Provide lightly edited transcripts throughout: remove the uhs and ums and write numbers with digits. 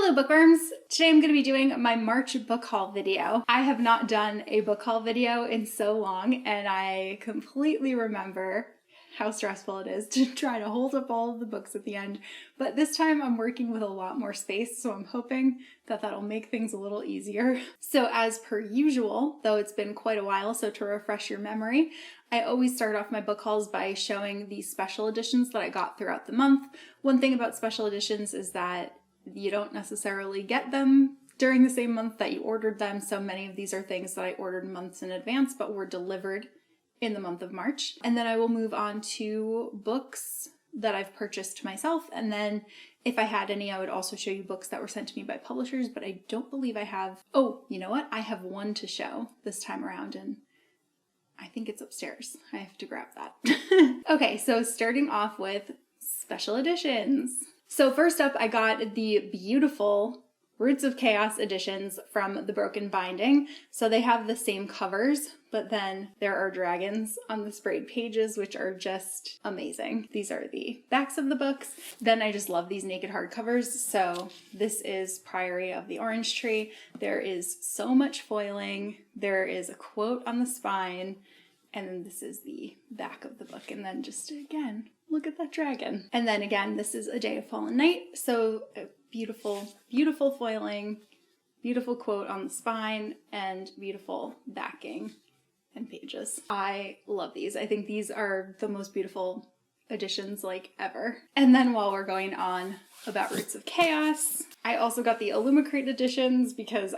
Hello bookworms! Today I'm going to be doing my March book haul video. I have not done a book haul video in so long, and I completely remember how stressful it is to try to hold up all of the books at the end. But this time I'm working with a lot more space, so I'm hoping that that'll make things a little easier. So as per usual, though it's been quite a while, so to refresh your memory, I always start off my book hauls by showing the special editions that I got throughout the month. One thing about special editions is that you don't necessarily get them during the same month that you ordered them. So many of these are things that I ordered months in advance but were delivered in the month of March. And then I will move on to books that I've purchased myself. And then if I had any, I would also show you books that were sent to me by publishers, but I don't believe I have. Oh, you know what? I have one to show this time around, and I think it's upstairs. I have to grab that. Okay, so starting off with special editions. So first up, I got the beautiful Roots of Chaos editions from The Broken Binding. So they have the same covers, but then there are dragons on the sprayed pages, which are just amazing. These are the backs of the books. Then I just love these naked hardcovers. So this is Priory of the Orange Tree. There is so much foiling. There is a quote on the spine. And then this is the back of the book. And then just again, look at that dragon. And then again, this is A Day of Fallen Night. So beautiful, beautiful foiling, beautiful quote on the spine, and beautiful backing and pages. I love these. I think these are the most beautiful editions like ever. And then while we're going on about Roots of Chaos, I also got the Illumicrate editions because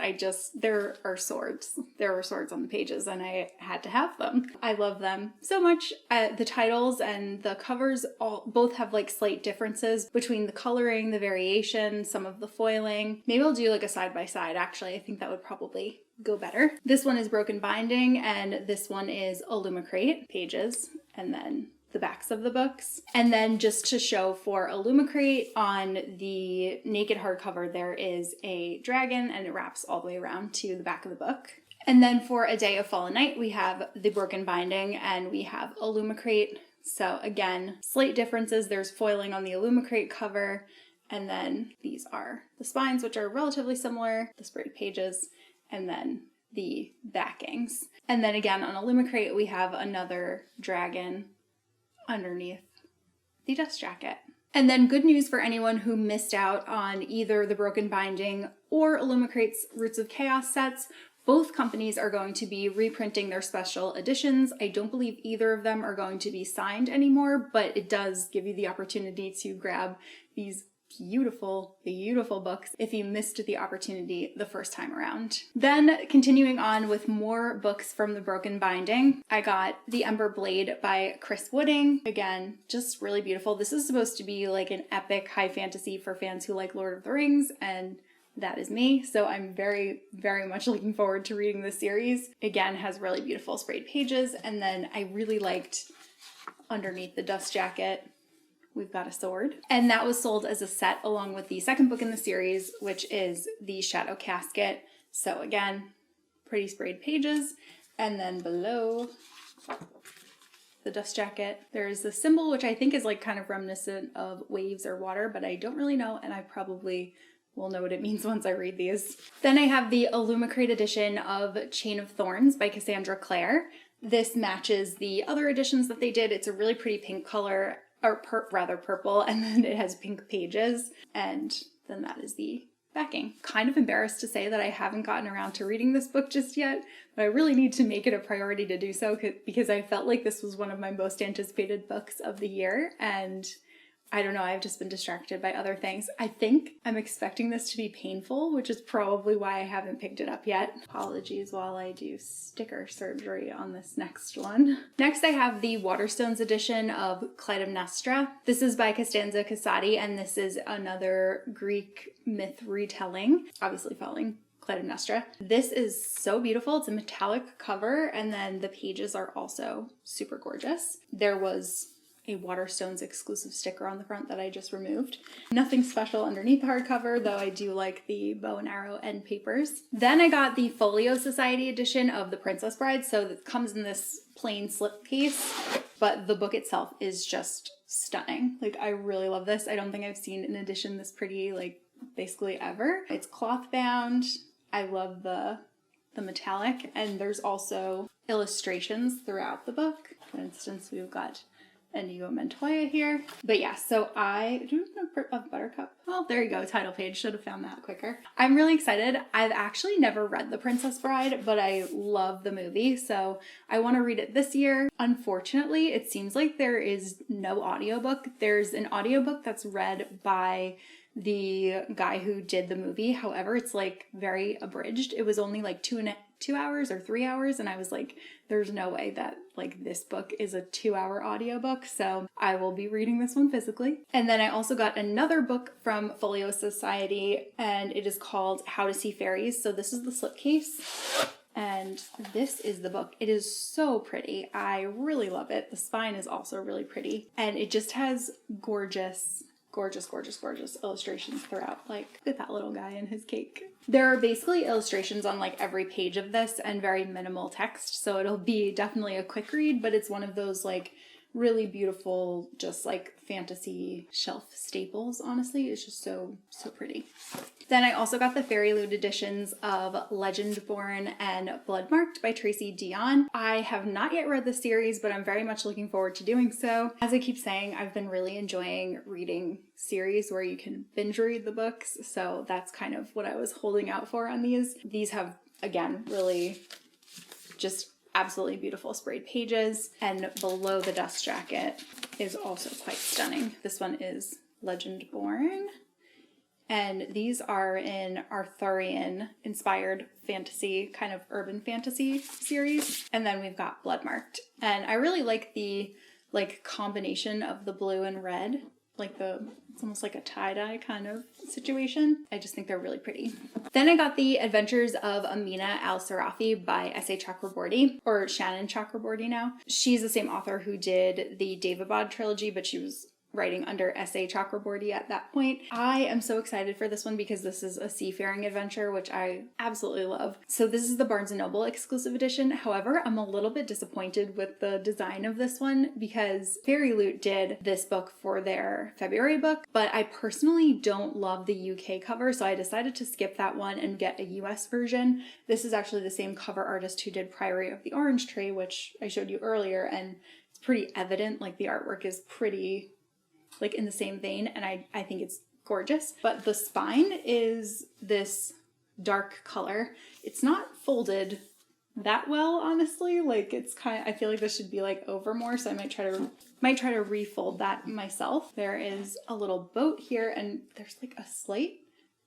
there are swords. There were swords on the pages and I had to have them. I love them so much. The titles and the covers both have like slight differences between the coloring, the variation, some of the foiling. Maybe I'll do like a side by side actually. I think that would probably go better. This one is Broken Binding and this one is Illumicrate pages, and then the backs of the books. And then just to show for Illumicrate, on the naked hardcover there is a dragon and it wraps all the way around to the back of the book. And then for A Day of Fallen Night we have the Broken Binding and we have Illumicrate. So again, slight differences. There's foiling on the Illumicrate cover, and then these are the spines, which are relatively similar, the sprayed pages, and then the backings. And then again on Illumicrate we have another dragon underneath the dust jacket. And then good news for anyone who missed out on either the Broken Binding or Illumicrate's Roots of Chaos sets. Both companies are going to be reprinting their special editions. I don't believe either of them are going to be signed anymore, but it does give you the opportunity to grab these beautiful, beautiful books if you missed the opportunity the first time around. Then continuing on with more books from the Broken Binding, I got The Ember Blade by Chris Wooding. Again, just really beautiful. This is supposed to be like an epic high fantasy for fans who like Lord of the Rings, and that is me. So I'm very, very much looking forward to reading this series. Again, has really beautiful sprayed pages. And then I really liked underneath the dust jacket, we've got a sword. And that was sold as a set along with the second book in the series, which is The Shadow Casket. So again, pretty sprayed pages. And then below the dust jacket, there's the symbol, which I think is like kind of reminiscent of waves or water, but I don't really know, and I probably will know what it means once I read these. Then I have the Illumicrate edition of Chain of Thorns by Cassandra Clare. This matches the other editions that they did. It's a really pretty pink color, or rather purple, and then it has pink pages, and then that is the backing. Kind of embarrassed to say that I haven't gotten around to reading this book just yet, but I really need to make it a priority to do so because I felt like this was one of my most anticipated books of the year, and I don't know, I've just been distracted by other things. I think I'm expecting this to be painful, which is probably why I haven't picked it up yet. Apologies while I do sticker surgery on this next one. Next I have the Waterstones edition of Clytemnestra. This is by Costanza Casati, and this is another Greek myth retelling, obviously following Clytemnestra. This is so beautiful. It's a metallic cover, and then the pages are also super gorgeous. There was a Waterstones exclusive sticker on the front that I just removed. Nothing special underneath the hardcover, though I do like the bow and arrow end papers. Then I got the Folio Society edition of The Princess Bride, so it comes in this plain slip case, but the book itself is just stunning. Like, I really love this. I don't think I've seen an edition this pretty, like, basically ever. It's cloth bound. I love the metallic, and there's also illustrations throughout the book. For instance, we've got Inigo Montoya here. But yeah, so I do a Buttercup. Oh, there you go. Title page. Should have found that quicker. I'm really excited. I've actually never read The Princess Bride, but I love the movie, so I want to read it this year. Unfortunately, it seems like there is no audiobook. There's an audiobook that's read by the guy who did the movie. However, it's like very abridged. It was only like 2 hours or 3 hours, and I was like, there's no way that like this book is a 2-hour audiobook, so I will be reading this one physically. And then I also got another book from Folio Society, and it is called How to See Fairies. So this is the slipcase, and this is the book. It is so pretty. I really love it. The spine is also really pretty, and it just has gorgeous illustrations throughout. Like, look at that little guy and his cake. There are basically illustrations on like every page of this and very minimal text, so it'll be definitely a quick read, but it's one of those like really beautiful, just like fantasy shelf staples. Honestly, it's just so pretty. Then I also got the Fairy Loot editions of Legendborn and Bloodmarked by Tracy Deonn. I have not yet read the series, but I'm very much looking forward to doing so. As I keep saying, I've been really enjoying reading series where you can binge read the books, so that's kind of what I was holding out for on these. These have, again, really just absolutely beautiful sprayed pages, and below the dust jacket is also quite stunning. This one is Legendborn, and these are in Arthurian inspired fantasy, kind of urban fantasy series. And then we've got Bloodmarked, and I really like the combination of the blue and red, it's almost like a tie-dye kind of situation. I just think they're really pretty. Then I got The Adventures of Amina Al-Sarafi by S.A. Chakraborty, or Shannon Chakraborty now. She's the same author who did the Daevabad trilogy, but she was writing under S.A. Chakraborty at that point. I am so excited for this one because this is a seafaring adventure, which I absolutely love. So this is the Barnes & Noble exclusive edition. However, I'm a little bit disappointed with the design of this one because Fairy Loot did this book for their February book, but I personally don't love the UK cover, so I decided to skip that one and get a US version. This is actually the same cover artist who did Priory of the Orange Tree, which I showed you earlier, and it's pretty evident, like the artwork is pretty like in the same vein, and I think it's gorgeous. But the spine is this dark color. It's not folded that well, honestly. Like it's I feel like this should be like over more, so I might try to refold that myself. There is a little boat here, and there's like a slight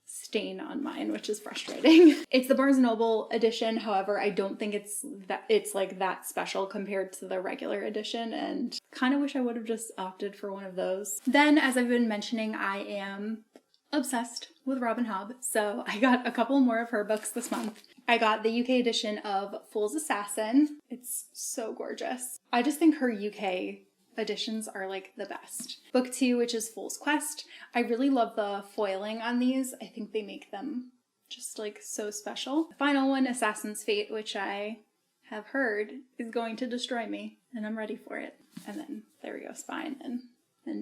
stain on mine, which is frustrating. It's the Barnes & Noble edition. However, I don't think it's like that special compared to the regular edition, and kind of wish I would have just opted for one of those. Then, as I've been mentioning, I am obsessed with Robin Hobb, so I got a couple more of her books this month. I got the UK edition of Fool's Assassin. It's so gorgeous. I just think her UK editions are like the best. Book 2, which is Fool's Quest. I really love the foiling on these. I think they make them just like so special. The final one, Assassin's Fate, which I have heard is going to destroy me, and I'm ready for it. And then there we go, spine and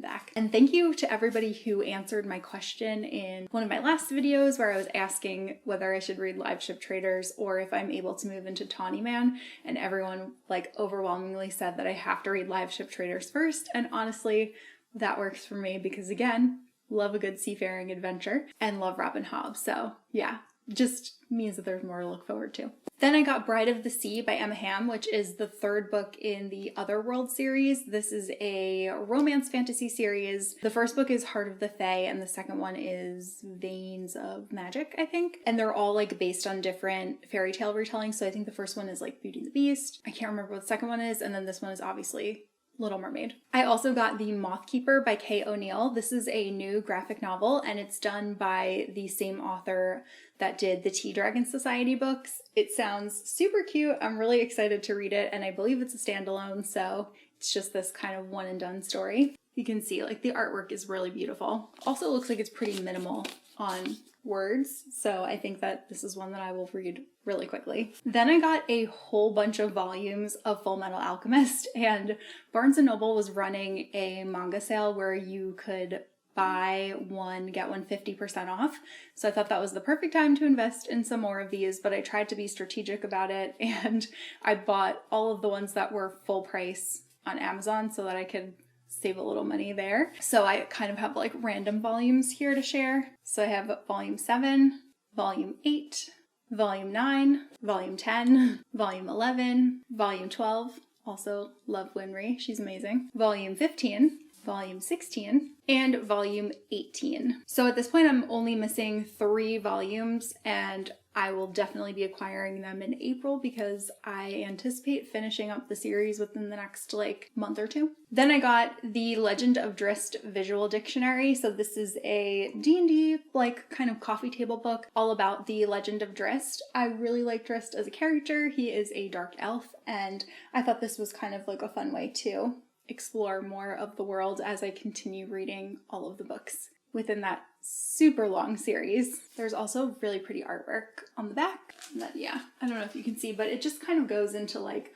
back. And thank you to everybody who answered my question in one of my last videos where I was asking whether I should read Live Ship Traders or if I'm able to move into Tawny Man, and everyone like overwhelmingly said that I have to read Live Ship Traders first, and honestly that works for me because again, love a good seafaring adventure and love Robin Hobb, so yeah, just means that there's more to look forward to. Then I got Bride of the Sea by Emma Hamm, which is the third book in the Otherworld series. This is a romance fantasy series. The first book is Heart of the Fae, and the second one is Veins of Magic, I think. And they're all like based on different fairy tale retellings. So I think the first one is like Beauty and the Beast. I can't remember what the second one is. And then this one is obviously Little Mermaid. I also got The Mothkeeper by Kay O'Neill. This is a new graphic novel, and it's done by the same author that did the Tea Dragon Society books. It sounds super cute. I'm really excited to read it, and I believe it's a standalone, so it's just this kind of one and done story. You can see like the artwork is really beautiful. Also looks like it's pretty minimal on words, so I think that this is one that I will read really quickly. Then I got a whole bunch of volumes of Full Metal Alchemist, and Barnes & Noble was running a manga sale where you could buy one, get one 50% off. So I thought that was the perfect time to invest in some more of these, but I tried to be strategic about it, and I bought all of the ones that were full price on Amazon so that I could save a little money there. So I kind of have like random volumes here to share. So I have volume 7, volume 8, volume 9, volume 10, volume 11, volume 12. Also love Winry, she's amazing. Volume 15, volume 16, and volume 18. So at this point, I'm only missing 3 volumes, and I will definitely be acquiring them in April because I anticipate finishing up the series within the next like month or 2. Then I got the Legend of Drizzt visual dictionary. So this is a D&D like kind of coffee table book all about the Legend of Drizzt. I really like Drizzt as a character. He is a dark elf, and I thought this was kind of like a fun way to explore more of the world as I continue reading all of the books within that super long series. There's also really pretty artwork on the back that, yeah, I don't know if you can see, but it just kind of goes into like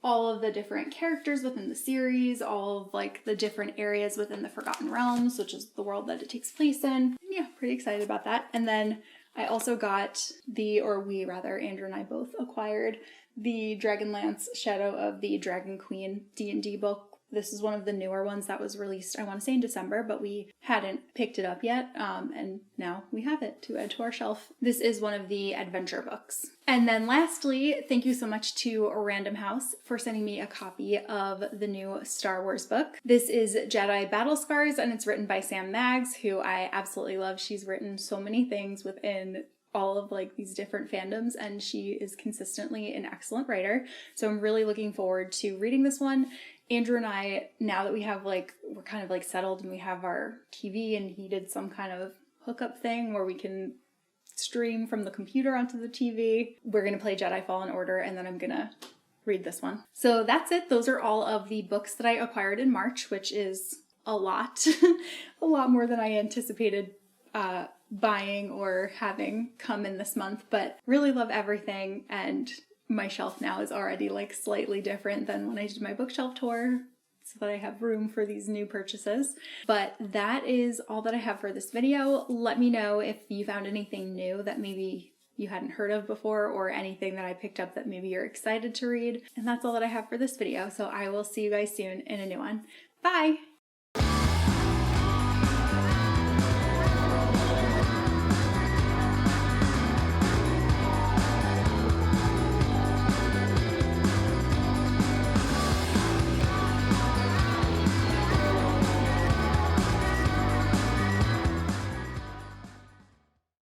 all of the different characters within the series, all of like the different areas within the Forgotten Realms, which is the world that it takes place in. Yeah, pretty excited about that. And then I also got Andrew and I both acquired the Dragonlance Shadow of the Dragon Queen D&D book. This is one of the newer ones that was released, I want to say in December, but we hadn't picked it up yet, and now we have it to add to our shelf. This is one of the adventure books. And then lastly, thank you so much to Random House for sending me a copy of the new Star Wars book. This is Jedi Battle Scars, and it's written by Sam Maggs, who I absolutely love. She's written so many things within all of like these different fandoms, and she is consistently an excellent writer. So I'm really looking forward to reading this one. Andrew and I, now that we have like, we're kind of like settled and we have our TV, and he did some kind of hookup thing where we can stream from the computer onto the TV. We're going to play Jedi Fallen Order, and then I'm going to read this one. So that's it. Those are all of the books that I acquired in March, which is a lot, a lot more than I anticipated buying or having come in this month, but really love everything. And my shelf now is already like slightly different than when I did my bookshelf tour, so that I have room for these new purchases. But that is all that I have for this video. Let me know if you found anything new that maybe you hadn't heard of before, or anything that I picked up that maybe you're excited to read. And that's all that I have for this video. So I will see you guys soon in a new one. Bye!